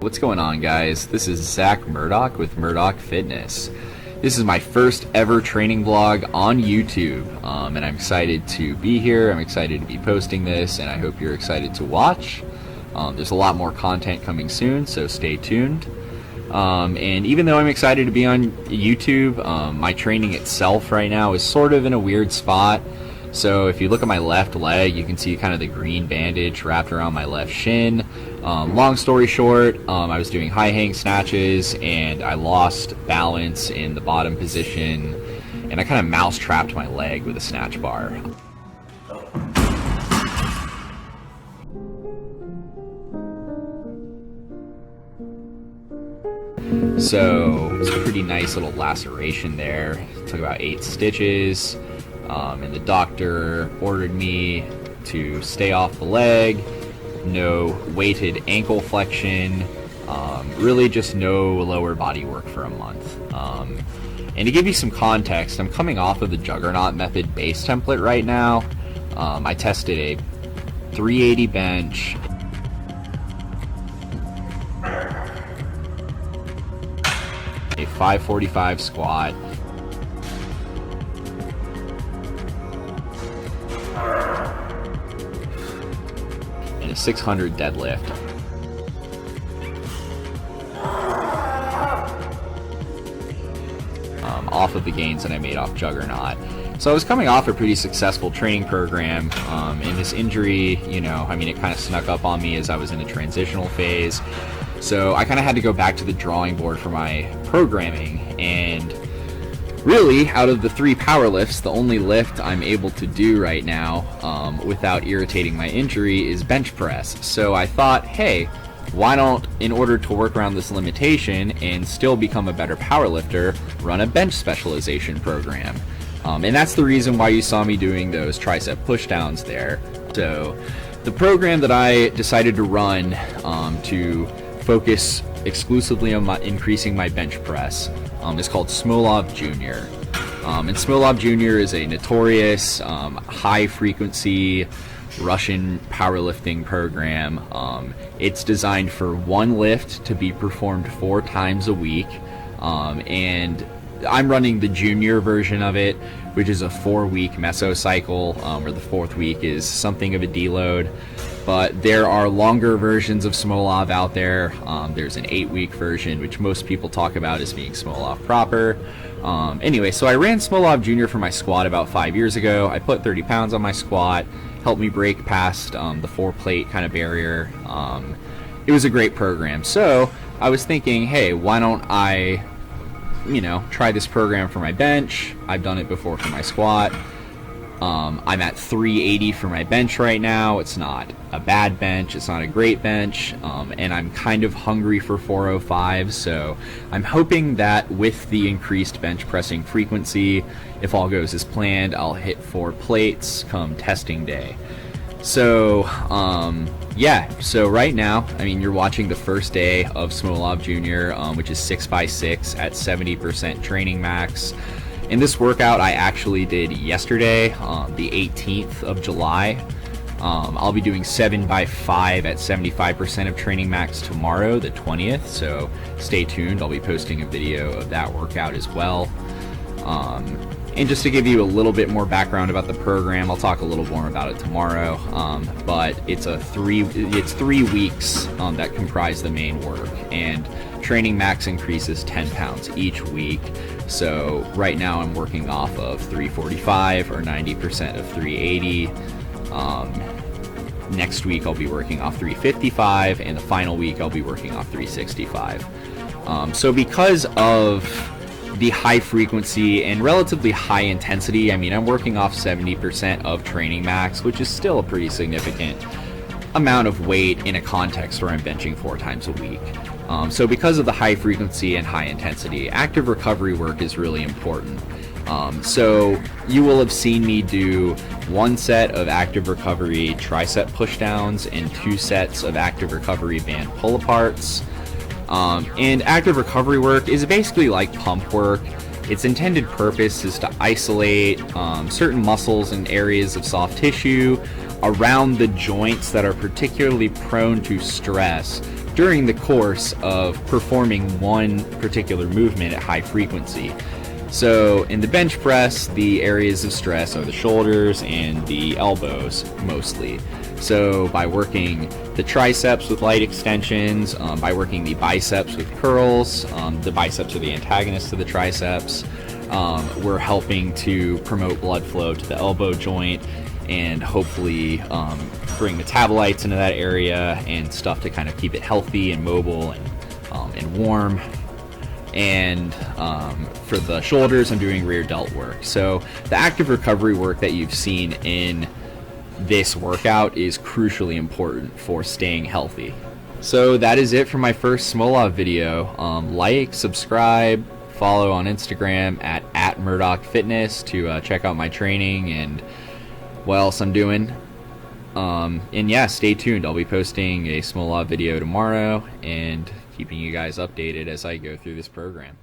What's going on, guys? This is Zach Murdoch with Murdoch Fitness. This is my first ever training vlog on YouTube, and I'm excited to be here. I'm excited to be posting this, and I hope you're excited to watch. There's a lot more content coming soon, so stay tuned. And even though I'm excited to be on YouTube, my training itself right now is sort of in a weird spot. So if you look at my left leg, you can see kind of the green bandage wrapped around my left shin. Long story short, I was doing high hang snatches and I lost balance in the bottom position, and I kind of mouse trapped my leg with a snatch bar. So it's a pretty nice little laceration there. It took about 8 stitches. And the doctor ordered me to stay off the leg, no weighted ankle flexion, really just no lower body work for a month. And to give you some context, I'm coming off of the Juggernaut method base template right now. I tested a 380 bench, a 545 squat, and a 600 deadlift. Off of the gains that I made off Juggernaut. So I was coming off a pretty successful training program, and this injury, it kind of snuck up on me as I was in a transitional phase. So I kind of had to go back to the drawing board for my programming, and really, out of the 3 power lifts, the only lift I'm able to do right now without irritating my injury is bench press. So I thought, hey, why don't, in order to work around this limitation and still become a better power lifter, run a bench specialization program. And that's the reason why you saw me doing those tricep pushdowns there. So the program that I decided to run to focus exclusively on increasing my bench press is called Smolov Jr. And Smolov Jr. is a notorious high-frequency Russian powerlifting program. It's designed for one lift to be performed 4 times a week, and I'm running the junior version of it, which is a 4-week mesocycle, where the 4th week is something of a deload. But there are longer versions of Smolov out there. There's an 8-week version, which most people talk about as being Smolov proper. Anyway, so I ran Smolov Jr. for my squat about 5 years ago. I put 30 pounds on my squat, helped me break past the 4-plate kind of barrier. It was a great program. So I was thinking, hey, why don't I, try this program for my bench? I've done it before for my squat. I'm at 380 for my bench right now. It's not a bad bench, it's not a great bench, and I'm kind of hungry for 405, so I'm hoping that with the increased bench pressing frequency, if all goes as planned, I'll hit 4 plates come testing day. So so right now, you're watching the first day of Smolov Jr., which is 6x6 at 70% training max. In this workout I actually did yesterday, the 18th of July. I'll be doing 7x5 at 75% of training max tomorrow, the 20th, so stay tuned. I'll be posting a video of that workout as well. And just to give you a little bit more background about the program, I'll talk a little more about it tomorrow, but it's 3 weeks that comprise the main work, and training max increases 10 pounds each week. So right now I'm working off of 345 or 90% of 380. Next week I'll be working off 355, and the final week I'll be working off 365. So because of the high frequency and relatively high intensity, I'm working off 70% of training max, which is still a pretty significant amount of weight in a context where I'm benching 4 times a week. So because of the high frequency and high intensity, active recovery work is really important. So you will have seen me do 1 set of active recovery tricep pushdowns and 2 sets of active recovery band pull-aparts. And active recovery work is basically like pump work. Its intended purpose is to isolate certain muscles and areas of soft tissue around the joints that are particularly prone to stress during the course of performing one particular movement at high frequency. So in the bench press, the areas of stress are the shoulders and the elbows mostly. So by working the triceps with light extensions, by working the biceps with curls, the biceps are the antagonists to the triceps, we're helping to promote blood flow to the elbow joint and hopefully bring metabolites into that area and stuff to kind of keep it healthy and mobile and warm. And for the shoulders, I'm doing rear delt work. So the active recovery work that you've seen in this workout is crucially important for staying healthy. So that is it for my first Smolov video. Like, subscribe, follow on Instagram at Murdoch Fitness to check out my training and what else I'm doing. And yeah, stay tuned. I'll be posting a Smolov video tomorrow and keeping you guys updated as I go through this program.